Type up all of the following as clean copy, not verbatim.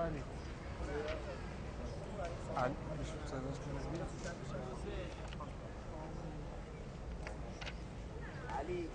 علی علی بشو صداش کنم علی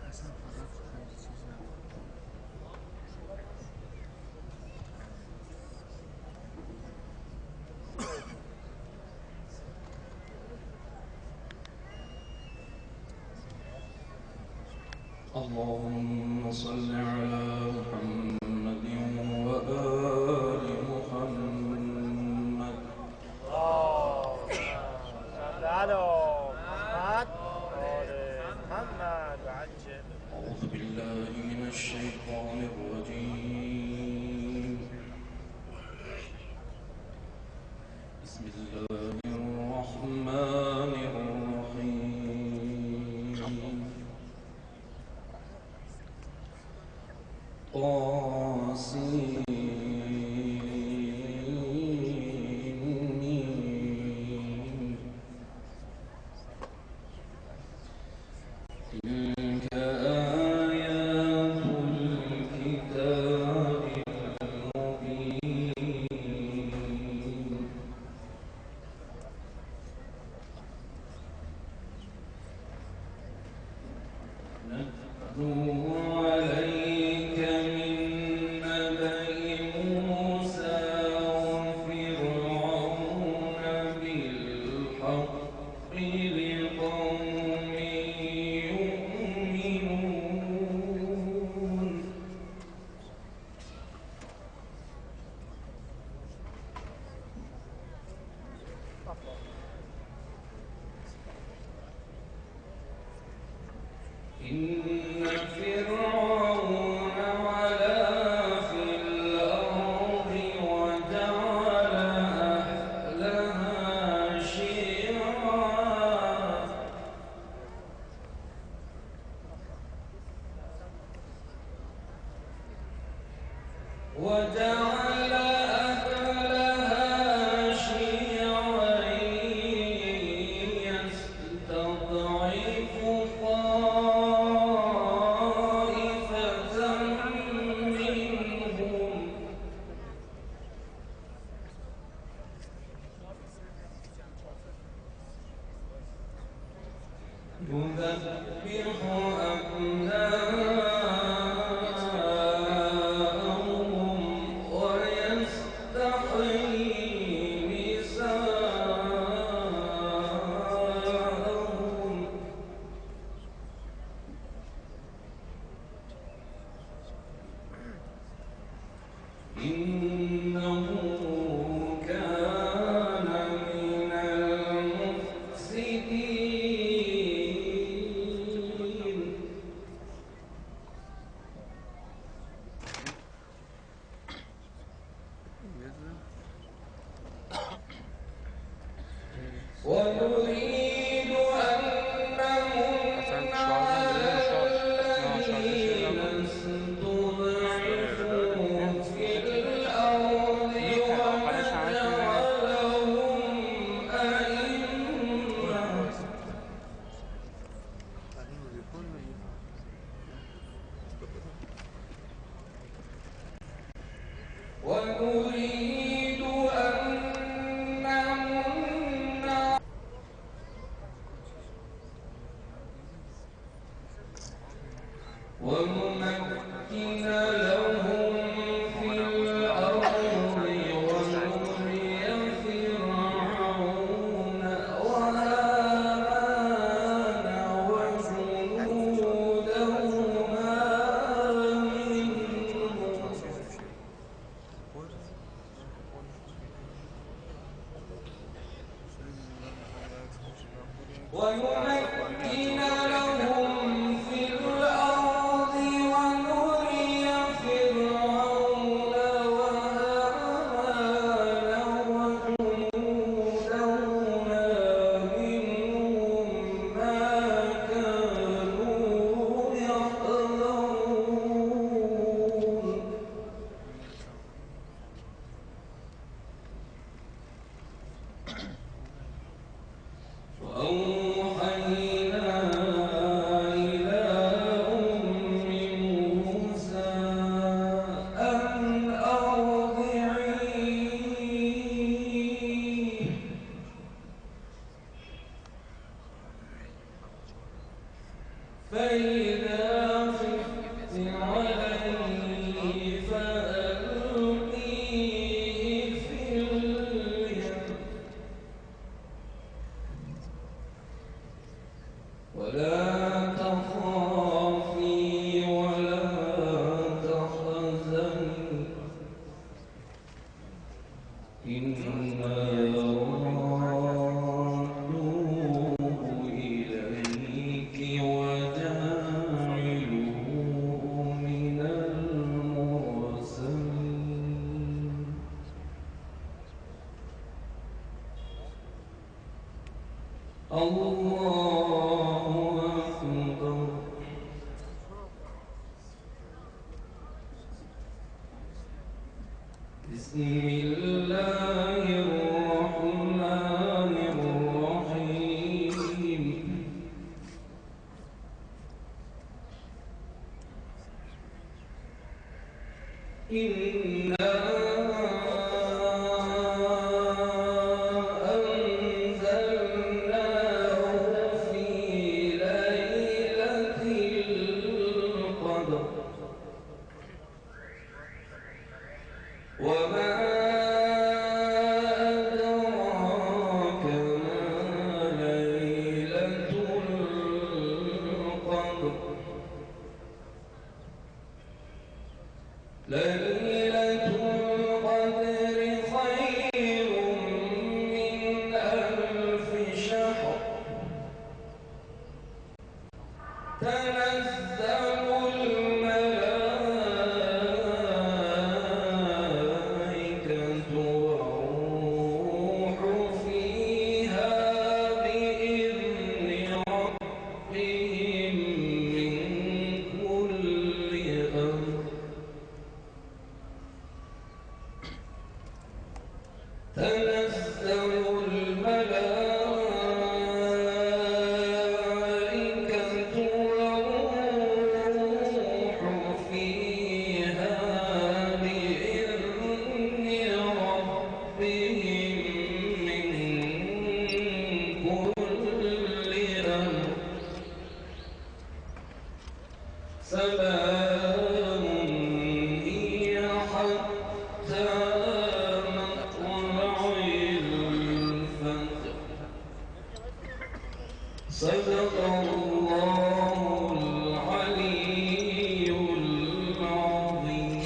حسن فقط خیلی چیز نکن اللهم صل على محمد وآل محمد. صل على محمد وآل محمد وعجل. أعوذ بالله بسم الله الرحمن الرحيم طاسين تلك آيات الكتاب المبين نتلو عليك من نبأ موسى وفرعون بالحق لقوم يؤمنون إن فرعون علا في الأرض وجعل أهلها شيعا يستضعف طائفة منهم يذبح أبناءهم ويستحيي نساءهم إنه كان من المفسدين ونريد أن نمن على الذين استضعفوا في الأرض ونجعلهم أئمة ونريد أن نمن ونمكن لهم في الأرض ونري فرعون وهامان وجنودهما منهم ونمكن لهم في الأرض ونري فرعون وهامان وجنودهما منهم ما كانوا يحذرون وأوحينا إلى أم موسى أن أرضعيه فإذا خفت عليه فألقيه في اليم ولا تخافي ولا تحزني إنا رادوه إليك وجاعلوه من المرسلين الله أكبر. بسم الله الرحمن الرحيم. إنا أنزلناه في ليلة القدر وما أدراك ما ليلة القدر. ليلة القدر خير من ألف شهر. تنزل الملائكة والروح فيها بإذن ربهم من كل أمر. تنزل الملائكة والروح فيها بإذن ربهم من كل أمر. سلام هي حتى صدق الله العلي العظيم.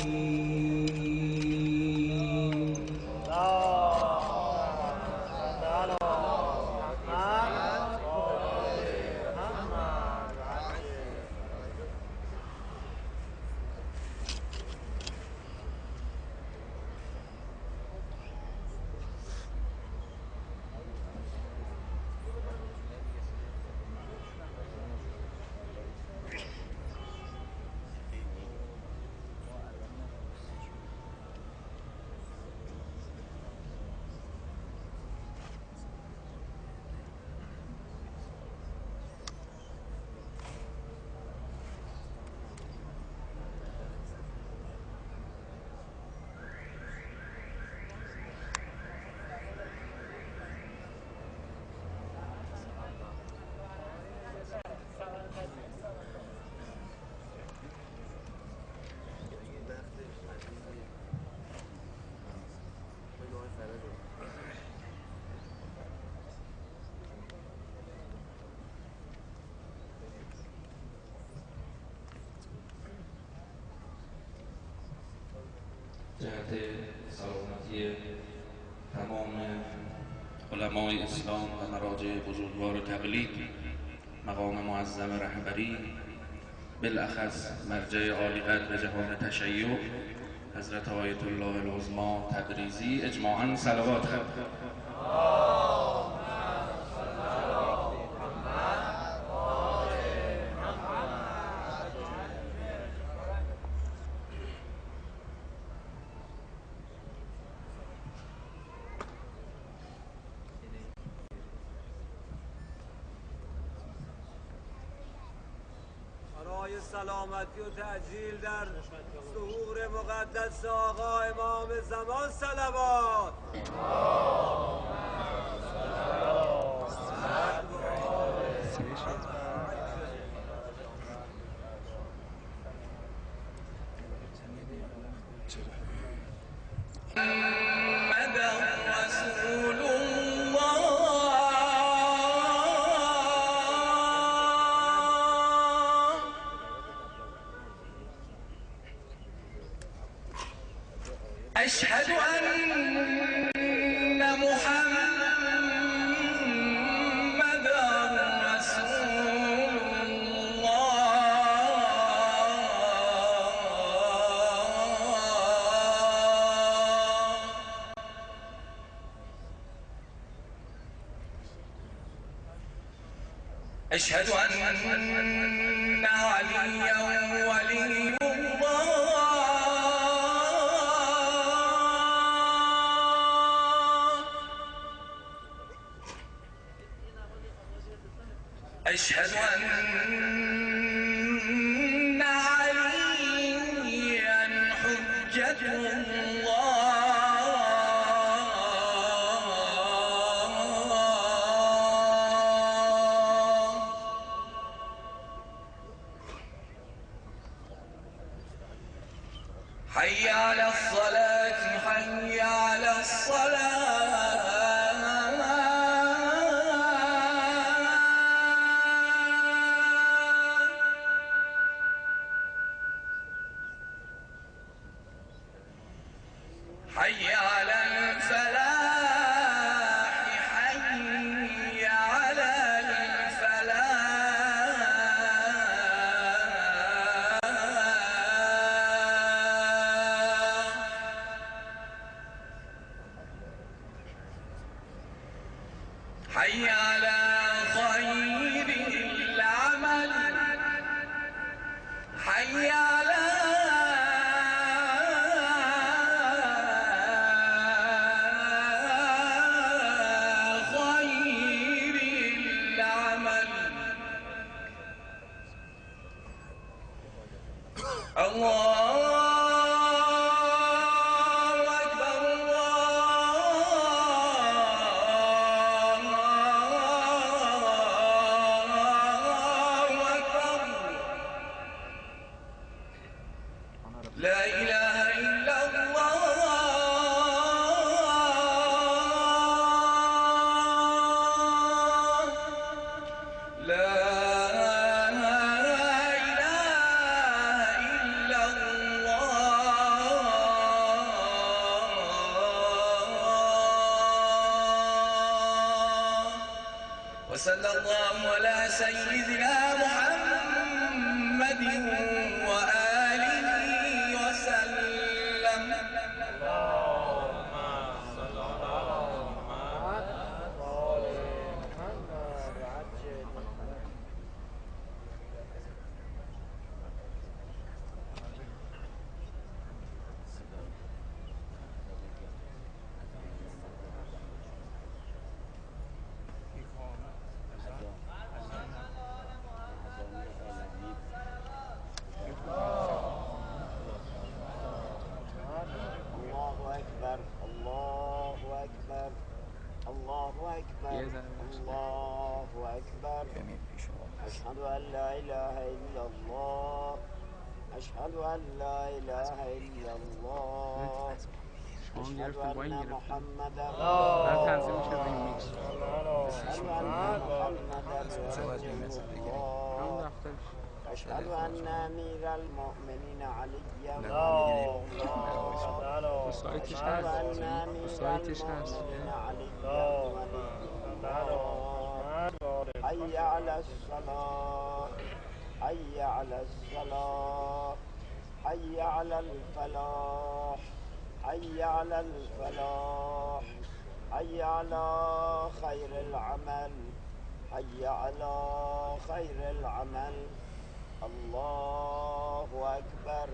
جهت سلامتی تمام علمای اسلام و مراجع بزرگوار تبلیغ، مقام معظم رهبری، بالاخص مرجع عالی قدر جهان تشیع حضرت آیت الله العظمی تبریزی، اجماعاً صلوات خواهد. برای سلامتی و تعجیل در ظهور مقدس آقا امام زمان صلوات. أشهد أن أشهد أن عليا ولي الله أشهد أن عليا حجة الله حي على الصلاة حي على الصلاة حي على الفلاح حي على حي على خير العمل حي على خير العمل الله لا إله إلا الله لا إله إلا الله وصلى الله على سيدنا محمد وآله وسلم الله أكبر أشهد أن لا إله إلا الله أشهد أن لا إله إلا الله أشهد أن محمدا أشهد أن محمدا رسول الله أشهد أن أمير المؤمنين عليا ولي الله أشهد أن أمير المؤمنين عليا ولي الله حي على الصلاة حي على الصلاة حي على الفلاح حي على الفلاح حي على خير العمل حي على خير العمل الله أكبر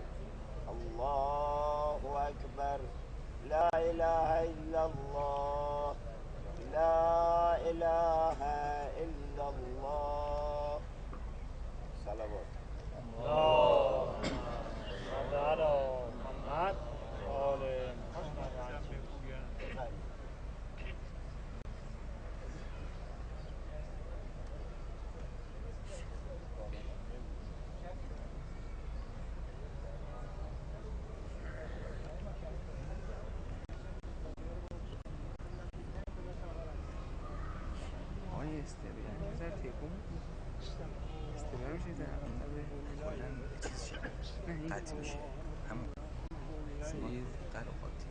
الله أكبر لا إله إلا الله لا إله إلا الله صلوات اللهم صل على محمد وآل محمد قطعی میشه همون سید قراقاتی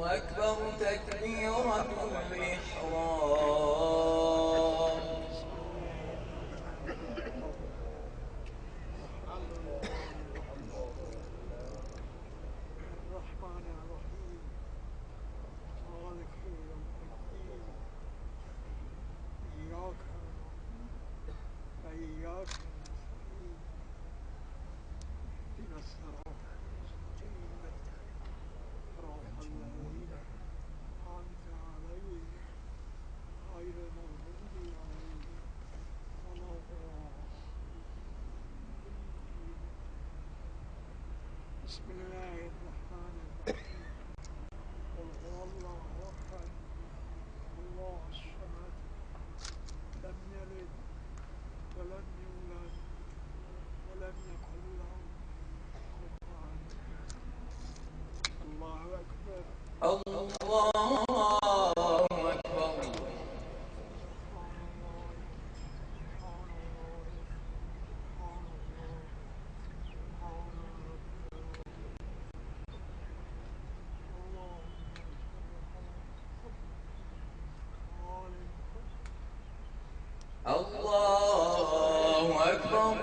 أكبر تكبيرة الإحرام. الرحمن الرحيم مالك يوم الدين إياك نعبد وإياك نستعين اهدنا الصراط المستقيم صراط الذين أنعمت عليهم غير المغضوب عليهم ولا الضالين. بسم الله الرحمن الرحيم قل هو الله أحد الله الصمد لم يلد ولم يولد ولم يكن له كفوا أحد. الله أكبر. الله أكبر. سبحان الله سبحان الله سبحان الله سبحان ربي. الله أكبر.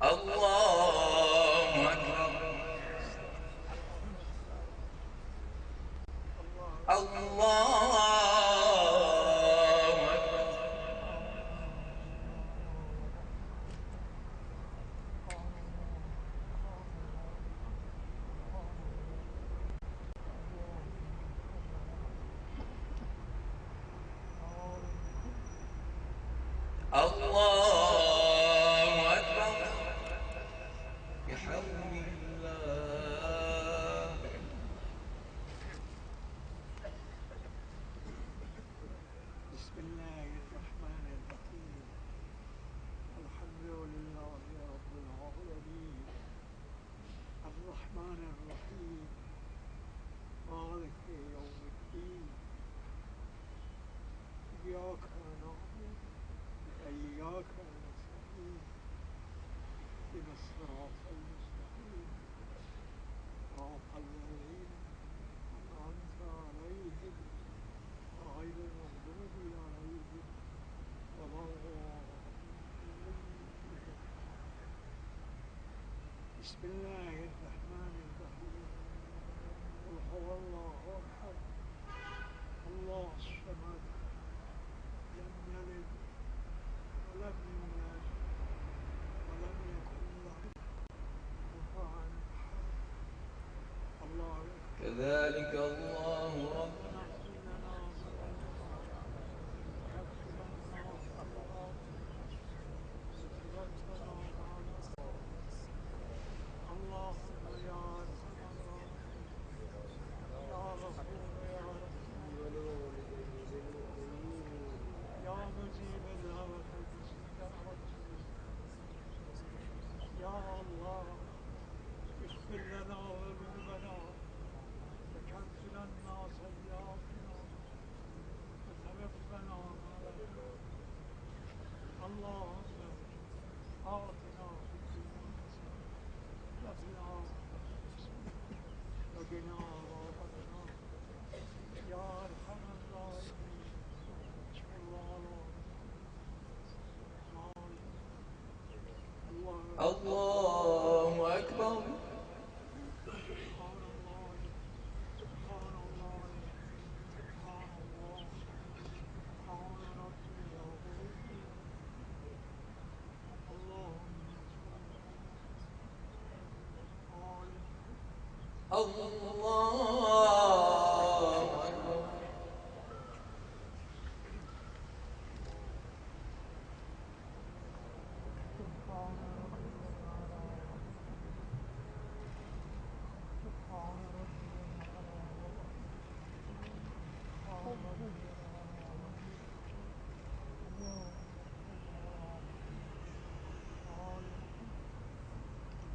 الله أكبر. الله أكبر. الله أكبر. بحول الله. بسم الله الرحمن الرحيم الحمد لله رب العالمين الرحمن الرحيم مالك يوم الدين إياك نعبد وإياك نستعين اهدنا الصراط المستقيم صراط الذين أنعمت عليهم غير المغضوب عليهم ولا الضالين. بسم الله الرحمن الرحيم قل هو الله أحد الله الصمد لم يلد ولم يولد ولم يكن له كفوا أحد. الله أكبر. كذلك الله ربنا. اللهم يا أرحم الراحمين يا غفور يا رحيم يا مجيب الدعوة يا الله اغفر لنا ذنوبنا وكفر عنا سيئاتنا وتوفنا مع الأبرار. اللهم آتنا في الدنيا حسنة وفي الآخرة حسنة وقنا عذاب النار يا أرحم الراحمين. صلى الله عليه وسلم. الله أكبر. سبحان الله سبحان الله سبحان الله سبحان ربي العظيم. اللهم الله أكبر.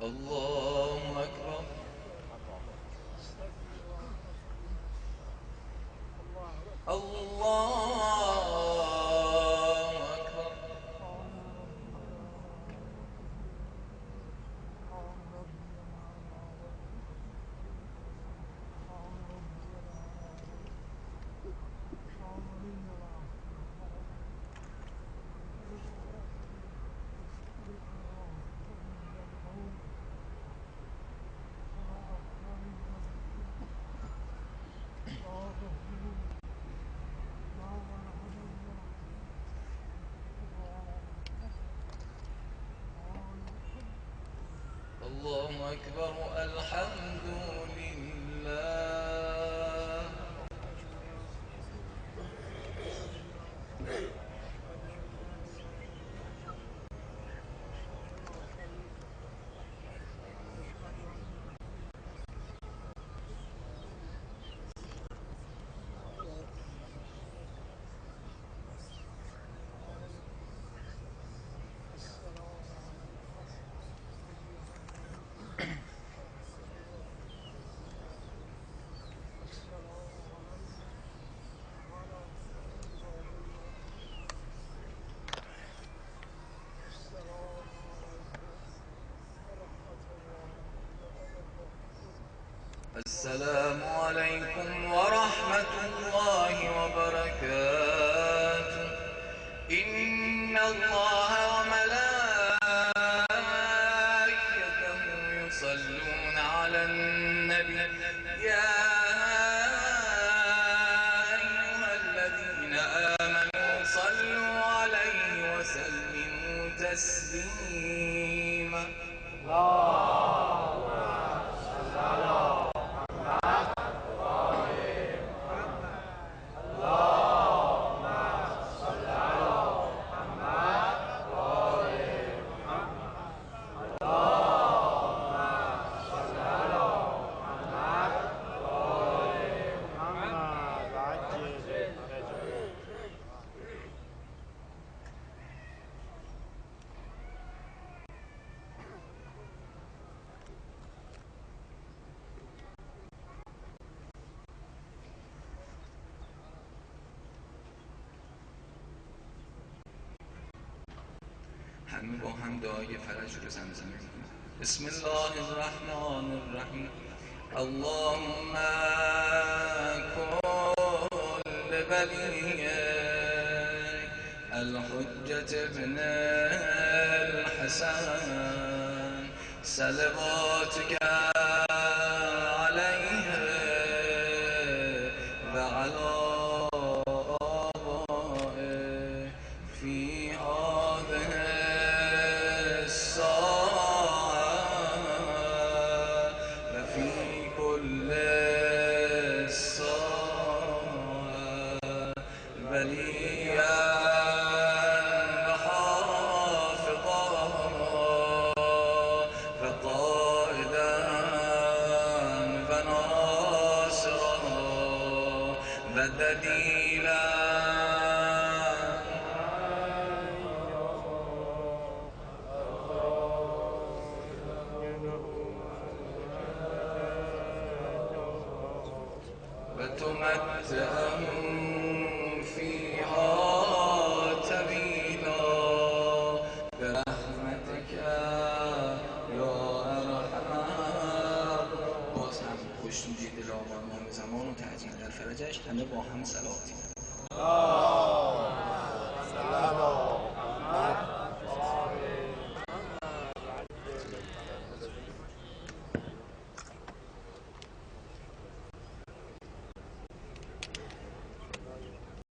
الله أكبر الله أكبر الله أكبر الحمد لله السلام عليكم ورحمة الله وبركاته إن الله وملائكته يصلون على النبي يا أيها الذين آمنوا صلوا عليه وسلموا تسليما همه با هم دعای فرج رو زمزمه کنیم. بسم الله الرحمن الرحیم اللهم كل ولي الحجة ابن الحسن صلواتك عليه وعلى آبائه في هذه الساعة وفي كل الساعة وليا وحافظا وقائدا وناصرا ودليلا وتمتعهم فيها طويلا برحمتك یا ارحم. باز هم خوشنودی دل آقا امام زمان و تعجیل در فرجش همه با هم صلوات